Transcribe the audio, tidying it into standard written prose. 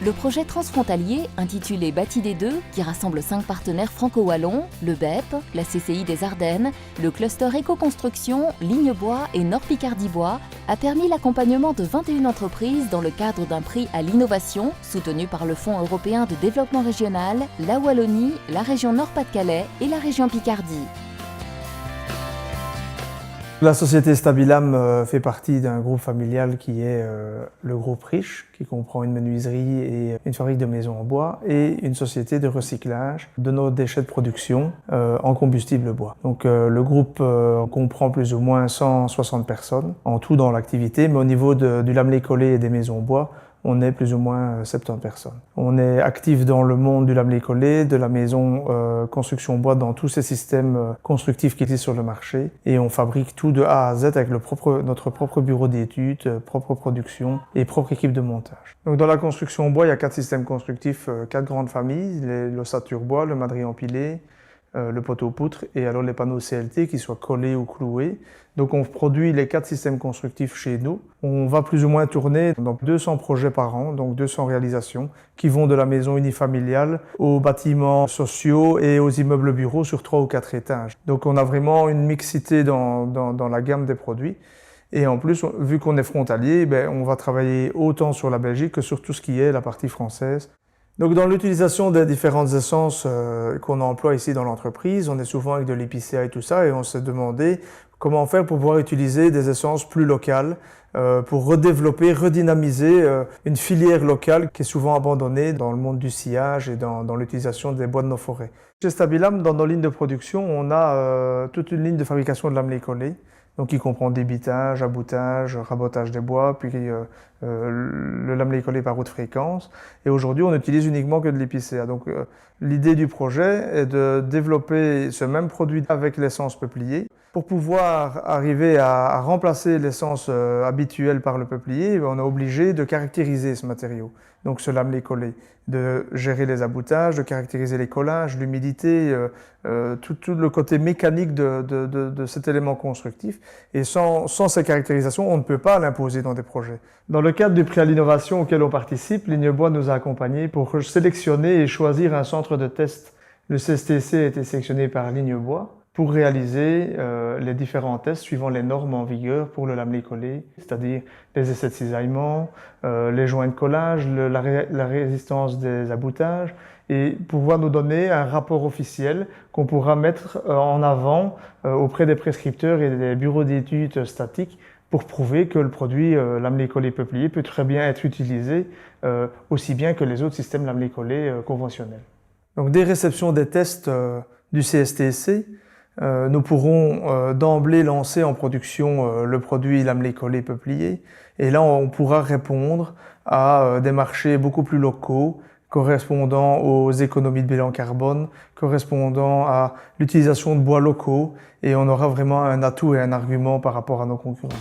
Le projet transfrontalier, intitulé Bâti des Deux, qui rassemble 5 partenaires franco-wallons, le BEP, la CCI des Ardennes, le cluster Éco-Construction, Ligne Bois et Nord Picardie Bois, a permis l'accompagnement de 21 entreprises dans le cadre d'un prix à l'innovation, soutenu par le Fonds européen de développement régional, la Wallonie, la région Nord-Pas-de-Calais et la région Picardie. La société Stabilam fait partie d'un groupe familial qui est le groupe Riche, qui comprend une menuiserie et une fabrique de maisons en bois et une société de recyclage de nos déchets de production en combustible bois. Donc le groupe comprend plus ou moins 160 personnes en tout dans l'activité, mais au niveau du lamelé collé et des maisons en bois, on est plus ou moins 70 personnes. On est actif dans le monde du lamelé collé, de la maison construction bois, dans tous ces systèmes constructifs qui existent sur le marché. Et on fabrique tout de A à Z avec notre propre bureau d'études, propre production et propre équipe de montage. Donc dans la construction bois, il y a 4 systèmes constructifs, 4 grandes familles, l'ossature bois, le madrier empilé, le poteau-poutre et alors les panneaux CLT qui soient collés ou cloués. Donc on produit les 4 systèmes constructifs chez nous. On va plus ou moins tourner dans 200 projets par an, donc 200 réalisations qui vont de la maison unifamiliale aux bâtiments sociaux et aux immeubles bureaux sur 3 ou 4 étages. Donc on a vraiment une mixité dans la gamme des produits. Et en plus, vu qu'on est frontalier, on va travailler autant sur la Belgique que sur tout ce qui est la partie française. Donc dans l'utilisation des différentes essences qu'on emploie ici dans l'entreprise, on est souvent avec de l'épicéa et tout ça, et on s'est demandé comment faire pour pouvoir utiliser des essences plus locales, pour redévelopper, redynamiser une filière locale qui est souvent abandonnée dans le monde du sciage et dans l'utilisation des bois de nos forêts. Chez Stabilam, dans nos lignes de production, on a toute une ligne de fabrication de lamelé collé. Donc, qui comprend débitage, aboutage, rabotage des bois, puis le lamelé collé par haute fréquence. Et aujourd'hui, on n'utilise uniquement que de l'épicéa. Donc, l'idée du projet est de développer ce même produit avec l'essence peuplier. Pour pouvoir arriver à remplacer l'essence habituelle par le peuplier, on est obligé de caractériser ce matériau. Donc, ce lamelé collé, de gérer les aboutages, de caractériser les collages, l'humidité, tout le côté mécanique de cet élément constructif. Et sans ces caractérisations, on ne peut pas l'imposer dans des projets. Dans le cadre du prix à l'innovation auquel on participe, Ligne Bois nous a accompagnés pour sélectionner et choisir un centre de test. Le CSTC a été sélectionné par Ligne Bois pour réaliser les différents tests suivant les normes en vigueur pour le lamelé collé, c'est-à-dire les essais de cisaillement, les joints de collage, la résistance des aboutages, et pouvoir nous donner un rapport officiel qu'on pourra mettre en avant auprès des prescripteurs et des bureaux d'études statiques pour prouver que le produit lamelé collé peuplier peut très bien être utilisé aussi bien que les autres systèmes lamelé collé conventionnels. Donc dès réception des tests du CSTC, nous pourrons d'emblée lancer en production le produit lamelé collé peuplier, et là on pourra répondre à des marchés beaucoup plus locaux, correspondant aux économies de bilan carbone, correspondant à l'utilisation de bois locaux, et on aura vraiment un atout et un argument par rapport à nos concurrents.